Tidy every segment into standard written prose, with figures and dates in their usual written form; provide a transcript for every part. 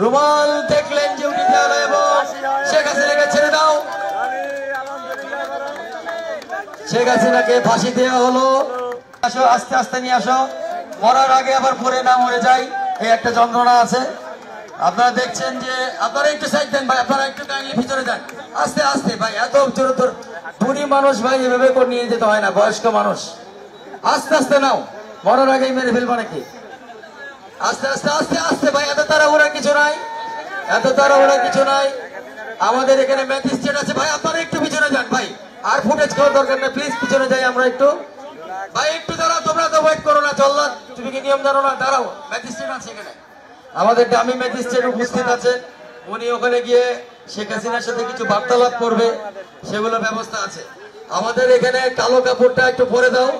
রুমাল দেখলেন যে উঠে গেল এবং শেখ হাসিনাকে ছেড়ে দাও। শেখ হাসিনাকে ফাঁসি দেওয়া হলো। আসো, আস্তে আস্তে নিয়ে আসো, মরার আগে আবার পরে না মরে যাই, এই একটা যন্ত্রণা আছে। আপনারা দেখছেন যে আপনারা একটু সাইড দেন ভাই, আপনারা একটু কাইন্ডলি ভিতরে যান, আস্তে আস্তে ভাই, এত জোরে তোর বুড়ি মানুষ ভাই এভাবে করে নিয়ে যেতে হয় না, বয়স্ক মানুষ আস্তে আস্তে নাও, মরার আগেই মেরে ফেলবো নাকি? আস্তে আস্তে আস্তে আস্তে ভাই, এত তাড়াহুড়া কিছু নাই, এত তাড়াহুড়া কিছু নাই। আমাদের এখানে ম্যাজিস্ট্রেট আছে ভাই, আপনারা একটু পিছনে যান ভাই, আর ফুটেজ খাওয়ার দরকার নেই, প্লিজ পিছনে যাই আমরা একটু। ভাই একটু দাঁড়াও, তোমরা তো ওয়েট করো না, জল্লাদ তুমি কি নিয়ম জানো না? দাঁড়াও, ম্যাজিস্ট্রেট আছে এখানে, আমাদের দামি ম্যাজিস্ট্রেট উপস্থিত আছে, উনি ওখানে গিয়ে শেখ হাসিনার সাথে কিছু বার্তালাপ করবে, সেগুলো ব্যবস্থা আছে। আমাদের এখানে কালো কাপড়টা একটু পরে দাও,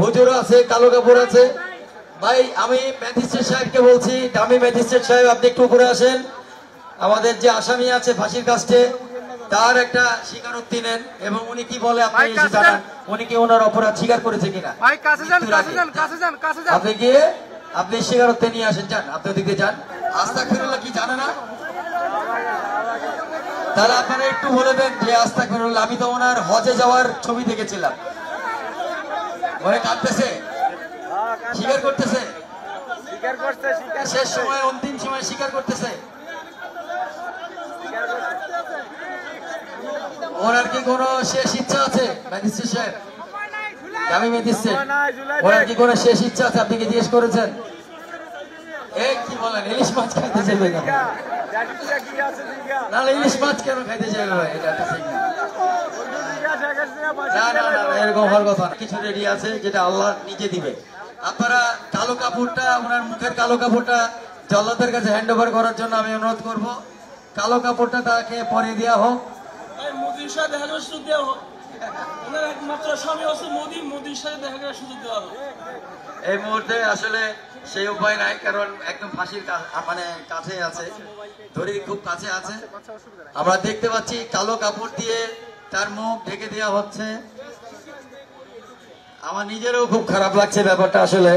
হুজুর আছে, কালো কাপড় আছে। ভাই আমি ম্যাজিস্ট্রেট সাহেবকে বলছি, দামি ম্যাজিস্ট্রেট সাহেব আপনি একটু উপরে আসেন। আমাদের যে আসামি আছে ফাঁসির কাস্টে, তার একটা স্বীকারোক্তি নেন এবং উনি কি বলে আপনি এসে জানান, উনি কি ওনার অপরাধ স্বীকার করেছে কিনা। আপনি গিয়ে আপনি স্বীকারোক্তি নিয়ে আসেন, যান আপনি ওদিকে যান। আস্তাগফিরুল্লাহ কি জানে না? তাহলে আপনারা একটু বলে দেন যে আস্তাগফিরুল্লাহ। আমি তো ওনার হজে যাওয়ার ছবি দেখেছিলাম, ওরে কাঁদতেছে, স্বীকার করতেছে, শেষ সময় অন্তিম সময় স্বীকার করতেছে। ওনার কি কোনো শেষ ইচ্ছা আছে ম্যাজিস্ট্রেট সাহেব? আমি ম্যাজিস্ট্রেট, ওনার কি কোনো শেষ ইচ্ছা আছে? আপনি কি জিজ্ঞেস করেছেন? এই কি বলেন, ইলিশ মাছ খাইতে চাইবে না? ইলিশ মাছ কেন খাইতে চাইবে ভাই? এটা একটা না না না, এরকম হওয়ার কথা না। কিছু রেডি আছে যেটা আল্লাহ নিজে দিবে। আপনারা কালো কাপড়টা, ওনার মুখের কালো কাপড়টা জল্লাদের কাছে হ্যান্ড ওভার করার জন্য আমি অনুরোধ করব। কালো কাপড়টা তাকে পরিয়ে দেওয়া হোক। মোদির সাথে দেখা করার সুযোগ দেওয়া হোক, ওনার একমাত্র স্বামী হচ্ছে মোদি, মোদির সাথে দেখা করার সুযোগ দেওয়া হোক। এই মুহূর্তে আসলে সেই উপায় নাই, কারণ একদম ফাঁসির মানে কাছে আছে, দড়ি খুব কাছে আছে। আমরা দেখতে পাচ্ছি কালো কাপড় দিয়ে তার মুখ ঢেকে দেওয়া হচ্ছে। আমার নিজেরও খুব খারাপ লাগছে ব্যাপারটা আসলে।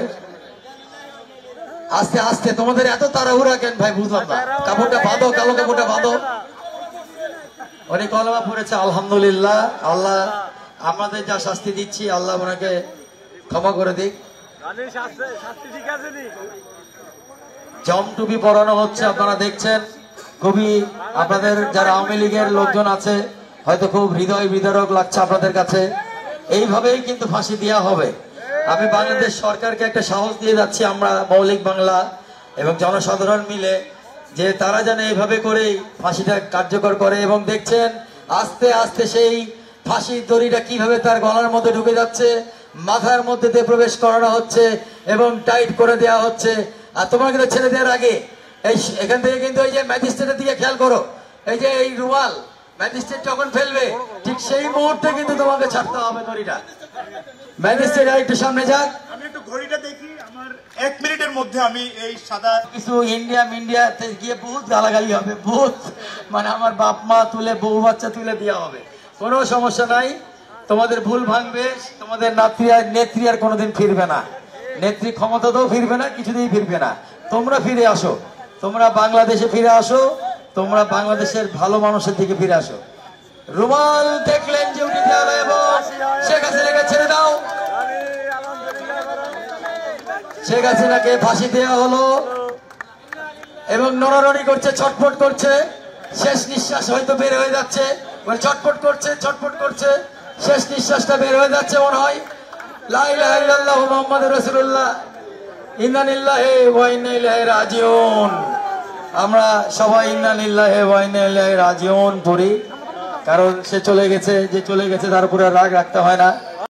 আস্তে আস্তে, তোমাদের এত তাড়াহুড়া কেন ভাই বুঝলাম না। কাপড়টা বাঁধো, কালো কাপড়টা বাঁধো। উনি কলমা পড়েছে, আলহামদুলিল্লাহ। আল্লাহ আমাদের যা শাস্তি দিচ্ছি, আল্লাহ ওনাকে ক্ষমা করে দিক। জমটুপি পরানো হচ্ছে, আপনারা দেখছেন। খুবই আপনাদের যারা আওয়ামী লীগের লোকজন আছে হয়তো খুব হৃদয় বিদারক লাগছে আপনাদের কাছে। এইভাবেই কিন্তু ফাঁসি দেওয়া হবে। আমি বাংলাদেশ সরকারকে একটা সাহস দিয়ে যাচ্ছি, আমরা মৌলিক বাংলা এবং জনসাধারণ মিলে, যে তারা যেন এইভাবে করেই ফাঁসিটা কার্যকর করে। এবং দেখছেন আস্তে আস্তে সেই ফাঁসির দড়িটা কিভাবে তার গলার মধ্যে ঢুকে যাচ্ছে, মাথার মধ্যে দিয়ে প্রবেশ করানো হচ্ছে এবং টাইট করে দেওয়া হচ্ছে। আর তোমরা কিন্তু ছেড়ে দেওয়ার আগে এখান থেকে কিন্তু এই যে ম্যাজিস্ট্রেটের দিকে খেয়াল করো, এই যে এই রুমাল ম্যাজিস্ট্রেট যখন ফেলবে ঠিক সেই মুহূর্তে কিন্তু তোমাকে ছাড়তে হবে দড়িটা। ম্যাজিস্ট্রেট একটু সামনে যাক, আমি একটু ঘড়িটা দেখি, আমার 1 মিনিটের মধ্যে আমি এই সাদা কিছু ইন্ডিয়াতে গিয়ে বহুত গালাগালি হবে, বহুত মানে আমার বাপ মা তুলে, বউ বাচ্চা তুলে দেওয়া হবে। কোনো সমস্যা নাই, তোমাদের ভুল ভাঙবে, তোমাদের নেত্রী আর কোনোদিন ফিরবে না, নেত্রী ক্ষমতাতেও ফিরবে না, কিছুতেই ফিরবে না। তোমরা ফিরে আসো, তোমরা বাংলাদেশে ফিরে আসো, তোমরা বাংলাদেশের ভালো মানুষের দিকে ফিরে আসো। রুমাল দেখলেন যে উঠে গেল এবং শেখ হাসিনাকে ছেড়ে দাও। শেখ হাসিনাকে ফাঁসি দেওয়া হলো এবং নড়ানড়ি করছে, ছটফট করছে, শেষ নিঃশ্বাস হয়তো বের হয়ে যাচ্ছে, ছটফট করছে, ছটফট করছে, শেষ নিঃশ্বাসটা বের হয়ে যাচ্ছে মনে হয়। লা ইলাহা ইল্লাল্লাহু মুহাম্মাদুর রাসূলুল্লাহ, ইন্না লিল্লাহি ওয়া ইন্না ইলাইহি রাজিউন। আমরা সবাই ইন্না লিল্লাহি ওয়া ইন্না ইলাইহি রাজিউন পড়ি, কারণ সে চলে গেছে, যে চলে গেছে তার উপরে রাগ রাখতে হয় না।